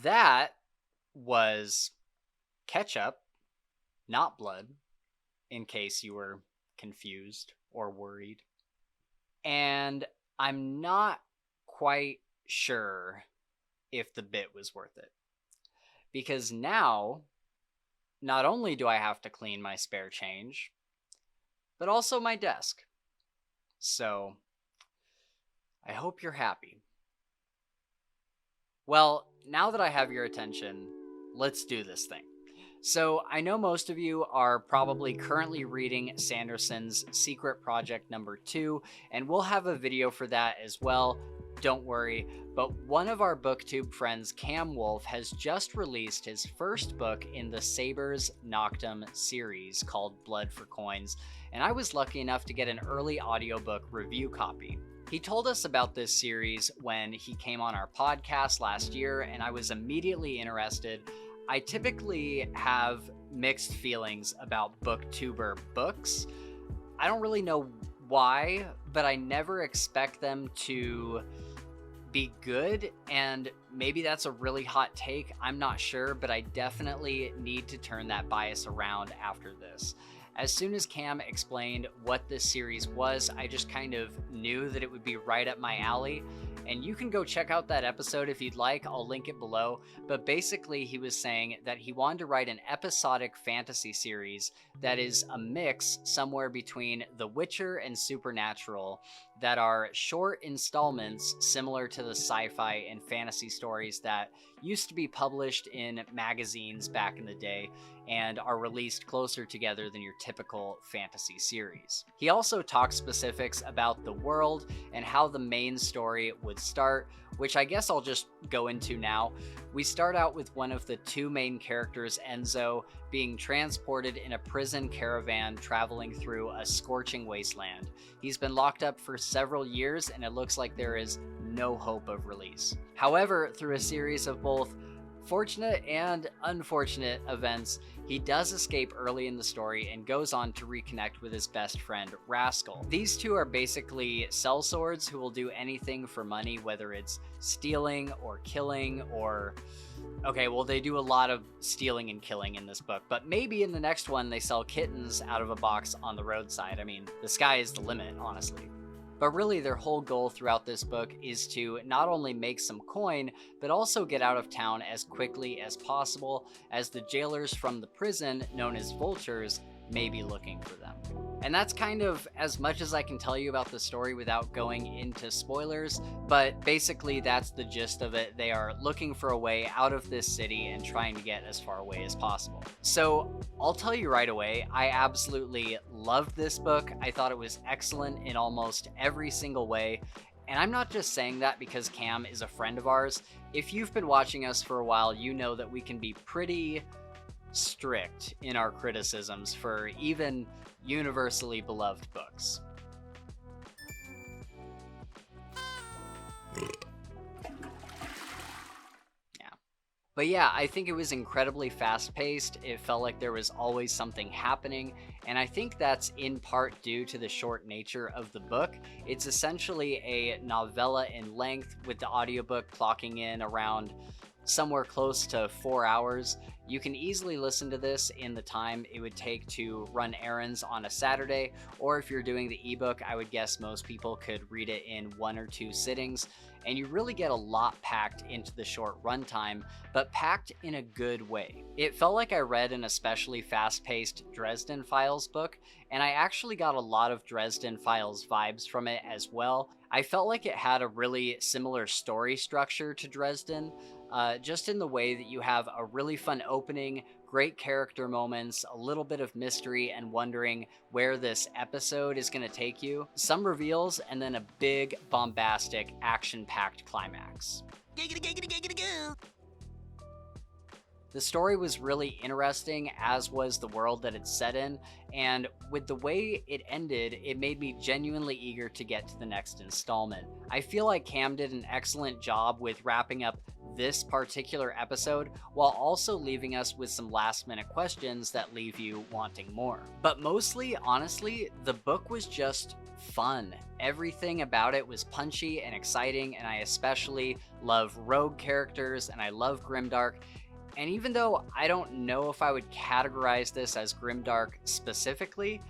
That was Ketchup, not blood, in case you were confused or worried. And I'm not quite sure if the bit was worth it. Because now, not only do I have to clean my spare change, but also my desk. So, I hope you're happy. Well, now that I have your attention, let's do this thing. So, I know most of you are probably currently reading Sanderson's Secret Project number 2, and we'll have a video for that as well. Don't worry, but one of our booktube friends, Cam Wolfe, has just released his first book in the Sabre's Noctum series called Blood for Coins, and I was lucky enough to get an early audiobook review copy. He told us about this series when he came on our podcast last year, and I was immediately interested. I typically have mixed feelings about booktuber books. I don't really know why, but I never expect them to be good, and maybe that's a really hot take, I'm not sure, but I definitely need to turn that bias around after this. As soon as Cam explained what this series was, I just kind of knew that it would be right up my alley. And you can go check out that episode if you'd like, I'll link it below. But basically, he was saying that he wanted to write an episodic fantasy series that is a mix somewhere between The Witcher and Supernatural, that are short installments similar to the sci-fi and fantasy stories that used to be published in magazines back in the day and are released closer together than your typical fantasy series. He also talks specifics about the world and how the main story would start, which I guess I'll just go into now. We start out with one of the two main characters, Enzo, being transported in a prison caravan traveling through a scorching wasteland. He's been locked up for several years, and it looks like there is no hope of release. However, through a series of both fortunate and unfortunate events, he does escape early in the story and goes on to reconnect with his best friend, Rascal. These two are basically sellswords who will do anything for money, whether it's stealing or killing or... Okay, well, they do a lot of stealing and killing in this book, but maybe in the next one they sell kittens out of a box on the roadside. I mean, the sky is the limit, honestly. But really, their whole goal throughout this book is to not only make some coin, but also get out of town as quickly as possible, as the jailers from the prison, known as vultures, may be looking for them. And that's kind of as much as I can tell you about the story without going into spoilers, but basically that's the gist of it. They are looking for a way out of this city and trying to get as far away as possible. So I'll tell you right away, I absolutely loved this book. I thought it was excellent in almost every single way. And I'm not just saying that because Cam is a friend of ours. If you've been watching us for a while, you know that we can be pretty strict in our criticisms for even universally beloved books. But yeah, I think it was incredibly fast-paced. It felt like there was always something happening, and I think that's in part due to the short nature of the book. It's essentially a novella in length, with the audiobook clocking in around somewhere close to 4 hours. You can easily listen to this in the time it would take to run errands on a Saturday, or if you're doing the ebook, I would guess most people could read it in 1 or 2 sittings, and you really get a lot packed into the short runtime, but packed in a good way. It felt like I read an especially fast-paced Dresden Files book, and I actually got a lot of Dresden Files vibes from it as well. I felt like it had a really similar story structure to Dresden, just in the way that you have a really fun opening, great character moments, a little bit of mystery and wondering where this episode is going to take you, some reveals, and then a big, bombastic, action-packed climax. The story was really interesting, as was the world that it's set in, and with the way it ended, it made me genuinely eager to get to the next installment. I feel like Cam did an excellent job with wrapping up this particular episode, while also leaving us with some last minute questions that leave you wanting more. But mostly, honestly, the book was just fun. Everything about it was punchy and exciting, and I especially love rogue characters and I love grimdark. And even though I don't know if I would categorize this as grimdark specifically,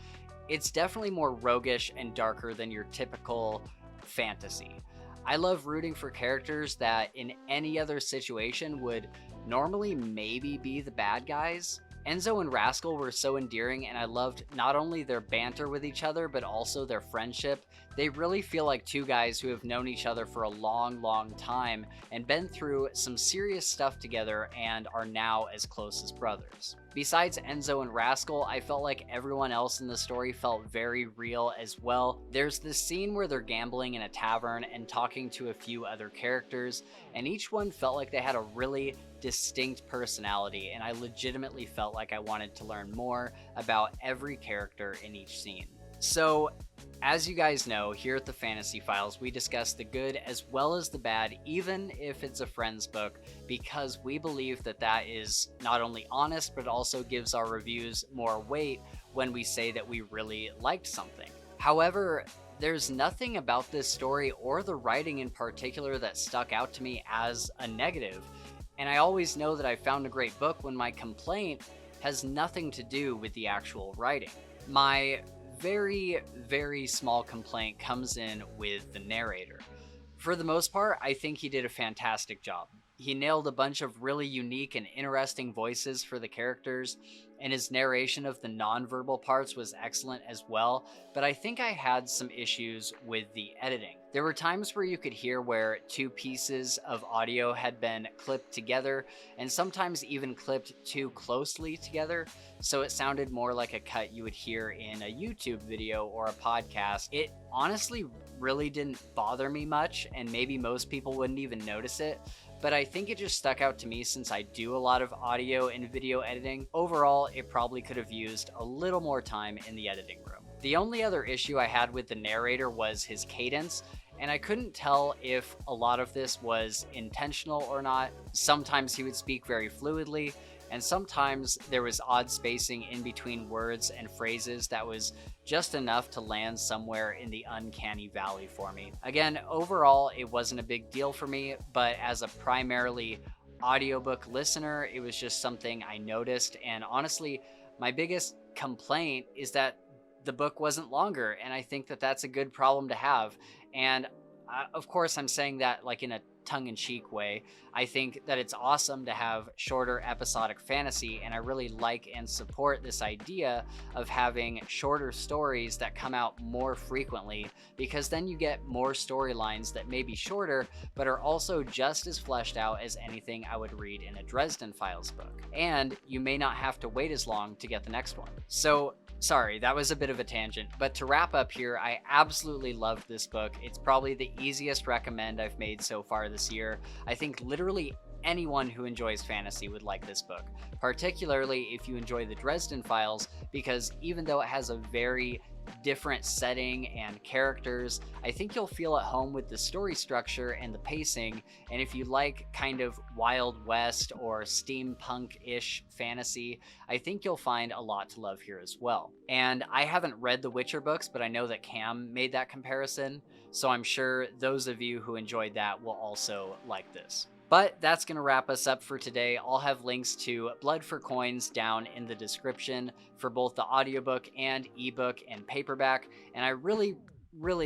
it's definitely more roguish and darker than your typical fantasy. I love rooting for characters that in any other situation would normally maybe be the bad guys. Enzo and Rascal were so endearing, and I loved not only their banter with each other, but also their friendship. They really feel like two guys who have known each other for a long time and been through some serious stuff together and are now as close as brothers. Besides Enzo and Rascal, I felt like everyone else in the story felt very real as well. There's this scene where they're gambling in a tavern and talking to a few other characters, and each one felt like they had a really distinct personality, and I legitimately felt like I wanted to learn more about every character in each scene. So, as you guys know, here at the Fantasy Files, we discuss the good as well as the bad, even if it's a friend's book, because we believe that that is not only honest, but also gives our reviews more weight when we say that we really liked something. However, there's nothing about this story or the writing in particular that stuck out to me as a negative, and I always know that I found a great book when my complaint has nothing to do with the actual writing. My very small complaint comes in with the narrator. For the most part, I think he did a fantastic job. He nailed a bunch of really unique and interesting voices for the characters, and his narration of the nonverbal parts was excellent as well, but I think I had some issues with the editing. There were times where you could hear where two pieces of audio had been clipped together, and sometimes even clipped too closely together, so it sounded more like a cut you would hear in a YouTube video or a podcast. It honestly really didn't bother me much, and maybe most people wouldn't even notice it, but I think it just stuck out to me since I do a lot of audio and video editing. Overall, it probably could have used a little more time in the editing room. The only other issue I had with the narrator was his cadence, and I couldn't tell if a lot of this was intentional or not. Sometimes he would speak very fluidly, and sometimes there was odd spacing in between words and phrases that was just enough to land somewhere in the uncanny valley for me. Again, overall, it wasn't a big deal for me, but as a primarily audiobook listener, it was just something I noticed, and honestly, my biggest complaint is that the book wasn't longer, and I think that that's a good problem to have. And of course, I'm saying that like in a tongue-in-cheek way. I think that it's awesome to have shorter episodic fantasy, and I really like and support this idea of having shorter stories that come out more frequently, because then you get more storylines that may be shorter but are also just as fleshed out as anything I would read in a Dresden Files book, and you may not have to wait as long to get the next one. So sorry, that was a bit of a tangent, but to wrap up here, I absolutely loved this book. It's probably the easiest recommend I've made so far this year. I think literally anyone who enjoys fantasy would like this book, particularly if you enjoy the Dresden Files, because even though it has a very different setting and characters, I think you'll feel at home with the story structure and the pacing, and if you like kind of Wild West or steampunk-ish fantasy, I think you'll find a lot to love here as well. And I haven't read the Witcher books, but I know that Cam made that comparison, so I'm sure those of you who enjoyed that will also like this. But that's going to wrap us up for today. I'll have links to Blood for Coins down in the description for both the audiobook and ebook and paperback, and I really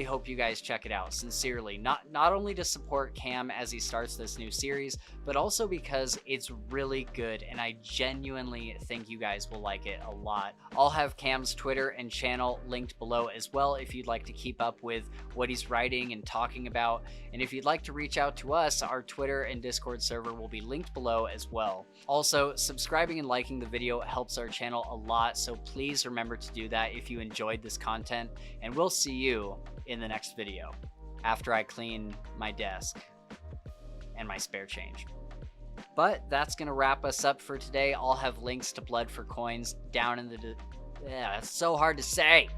hope you guys check it out, sincerely, not only to support Cam as he starts this new series, but also because it's really good and I genuinely think you guys will like it a lot. I'll have Cam's Twitter and channel linked below as well if you'd like to keep up with what he's writing and talking about, and if you'd like to reach out to us, our Twitter and Discord server will be linked below as well. Also, subscribing and liking the video helps our channel a lot, so please remember to do that if you enjoyed this content, and we'll see you in the next video after I clean my desk and my spare change. But that's gonna wrap us up for today. I'll have links to Blood for Coins down in the that's so hard to say.